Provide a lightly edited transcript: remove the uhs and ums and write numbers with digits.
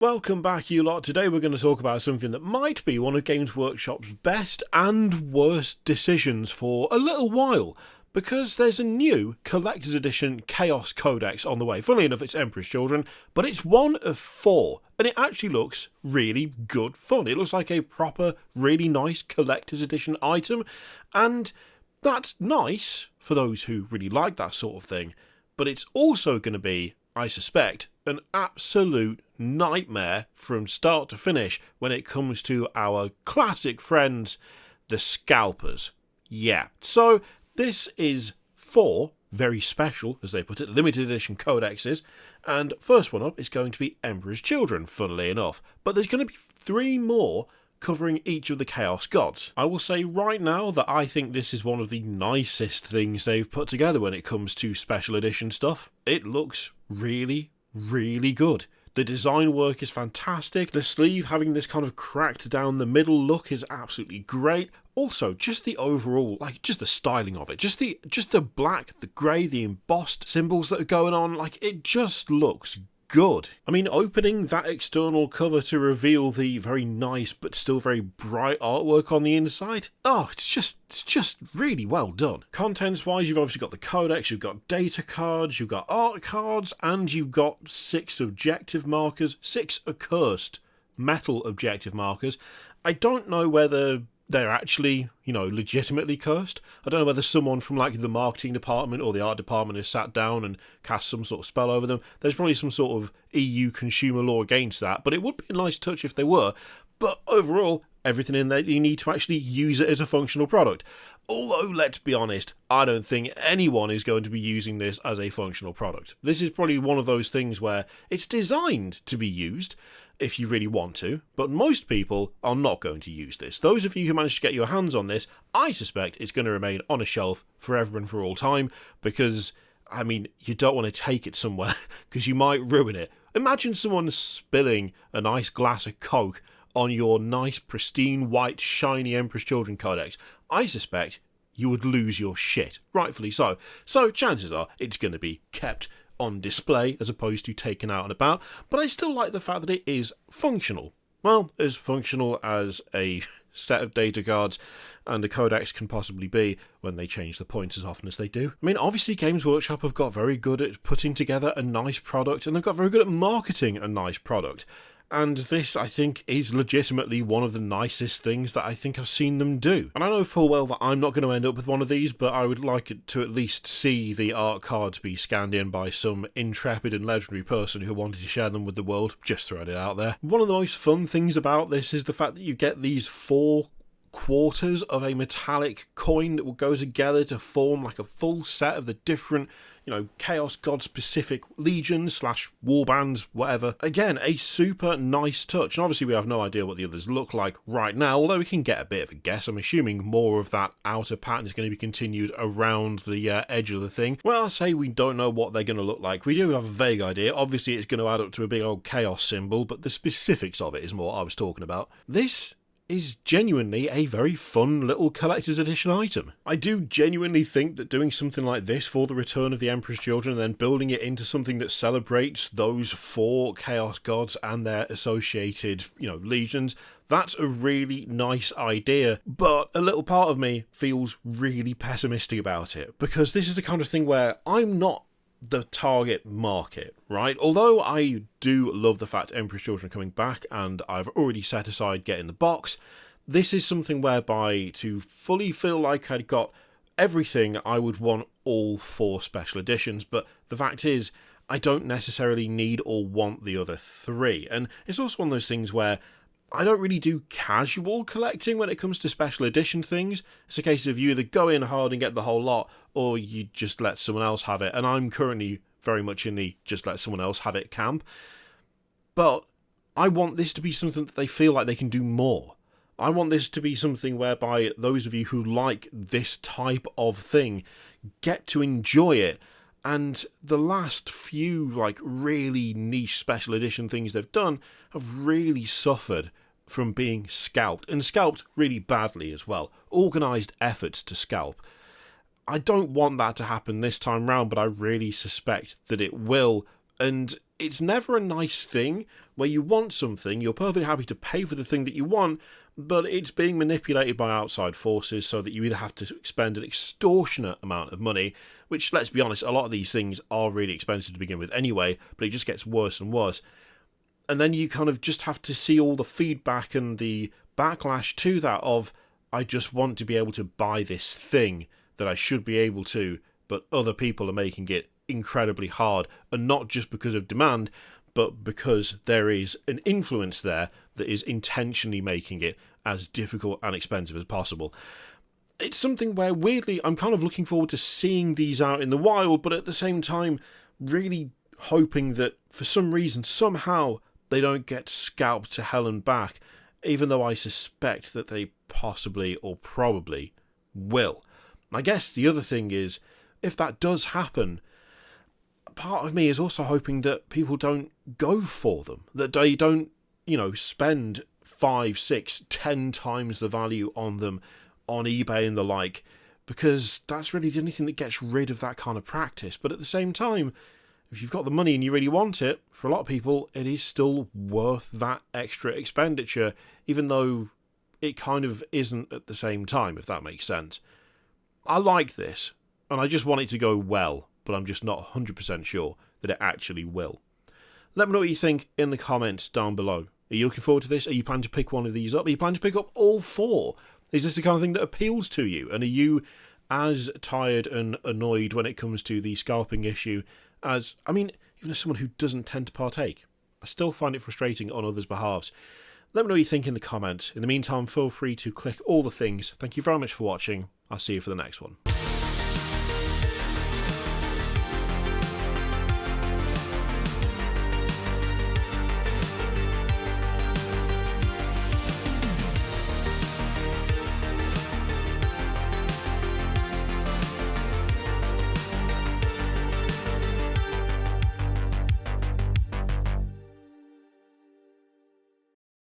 Welcome back, you lot. Today we're going to talk about something that might be one of Games Workshop's best and worst decisions for a little while, because there's a new Collector's Edition Chaos Codex on the way. Funnily enough, it's Emperor's Children, but it's one of 4, and it actually looks really good fun. It looks like a proper, really nice Collector's Edition item, and that's nice for those who really like that sort of thing, but it's also going to be, I suspect, an absolute nightmare from start to finish when it comes to our classic friends, the scalpers. Yeah, so this is 4 very special, as they put it, limited edition codexes, and first one up is going to be Emperor's Children, funnily enough, but there's going to be 3 more covering each of the Chaos Gods. I will say right now that I think this is one of the nicest things they've put together when it comes to special edition stuff. It looks really, really good. The design work is fantastic. The sleeve having this kind of cracked down the middle look is absolutely great. Also, just the overall, just the styling of it, just the black, the grey, the embossed symbols that are going on, it just looks good. I mean, opening that external cover to reveal the very nice but still very bright artwork on the inside, it's just really well done. Contents wise, you've obviously got the codex, you've got data cards, you've got art cards, and you've got 6 objective markers, 6 accursed metal objective markers. I don't know whether they're actually, legitimately cursed. I don't know whether someone from the marketing department or the art department has sat down and cast some sort of spell over them. There's probably some sort of EU consumer law against that, but it would be a nice touch if they were. But overall, everything in there, you need to actually use it as a functional product. Although, let's be honest, I don't think anyone is going to be using this as a functional product. This is probably one of those things where it's designed to be used if you really want to, but most people are not going to use this. Those of you who manage to get your hands on this, I suspect it's going to remain on a shelf forever and for all time, because, you don't want to take it somewhere, because you might ruin it. Imagine someone spilling a nice glass of Coke on your nice, pristine, white, shiny Emperor's Children Codex. I suspect you would lose your shit, rightfully so. So chances are it's going to be kept on display as opposed to taken out and about, but I still like the fact that it is functional. Well, as functional as a set of data cards and a codex can possibly be when they change the points as often as they do. Obviously Games Workshop have got very good at putting together a nice product, and they've got very good at marketing a nice product. And this, I think, is legitimately one of the nicest things that I think I've seen them do. And I know full well that I'm not going to end up with one of these, but I would like it to at least see the art cards be scanned in by some intrepid and legendary person who wanted to share them with the world. Just throwing it out there. One of the most fun things about this is the fact that you get these 4 quarters of a metallic coin that will go together to form a full set of the different Chaos God specific legions / warbands, whatever. Again, a super nice touch, and obviously we have no idea what the others look like right now, although we can get a bit of a guess. I'm assuming more of that outer pattern is going to be continued around the edge of the thing. Well, I say we don't know what they're going to look like. We do have a vague idea. Obviously it's going to add up to a big old chaos symbol, but the specifics of it is more what I was talking about. This is genuinely a very fun little collector's edition item. I do genuinely think that doing something like this for the return of the Emperor's Children and then building it into something that celebrates those 4 Chaos Gods and their associated, legions, that's a really nice idea, but a little part of me feels really pessimistic about it, because this is the kind of thing where I'm not the target market, right? Although I do love the fact Emperor's Children are coming back and I've already set aside getting the box, this is something whereby to fully feel like I'd got everything, I would want all 4 special editions, but the fact is I don't necessarily need or want the other 3, and it's also one of those things where I don't really do casual collecting when it comes to special edition things. It's a case of you either go in hard and get the whole lot, or you just let someone else have it. And I'm currently very much in the just let someone else have it camp. But I want this to be something that they feel like they can do more. I want this to be something whereby those of you who like this type of thing get to enjoy it. And the last few really niche special edition things they've done have really suffered from being scalped, and scalped really badly as well. Organised efforts to scalp. I don't want that to happen this time round, but I really suspect that it will, And it's never a nice thing where you want something, you're perfectly happy to pay for the thing that you want, but it's being manipulated by outside forces so that you either have to expend an extortionate amount of money, which, let's be honest, a lot of these things are really expensive to begin with anyway, but it just gets worse and worse. And then you kind of just have to see all the feedback and the backlash to that of, I just want to be able to buy this thing that I should be able to, but other people are making it incredibly hard, and not just because of demand, but because there is an influence there that is intentionally making it as difficult and expensive as possible. It's something where, weirdly, I'm kind of looking forward to seeing these out in the wild, but at the same time, really hoping that for some reason, somehow, they don't get scalped to hell and back, even though I suspect that they possibly or probably will. I guess the other thing is, if that does happen, part of me is also hoping that people don't go for them, that they don't, spend 5, 6, 10 times the value on them on eBay and the like, because that's really the only thing that gets rid of that kind of practice. But at the same time, if you've got the money and you really want it, for a lot of people, it is still worth that extra expenditure, even though it kind of isn't at the same time, if that makes sense. I like this, and I just want it to go well, but I'm just not 100% sure that it actually will. Let me know what you think in the comments down below. Are you looking forward to this? Are you planning to pick one of these up? Are you planning to pick up all 4? Is this the kind of thing that appeals to you? And are you as tired and annoyed when it comes to the scalping issue as, even as someone who doesn't tend to partake? I still find it frustrating on others' behalves. Let me know what you think in the comments. In the meantime, feel free to click all the things. Thank you very much for watching. I'll see you for the next one.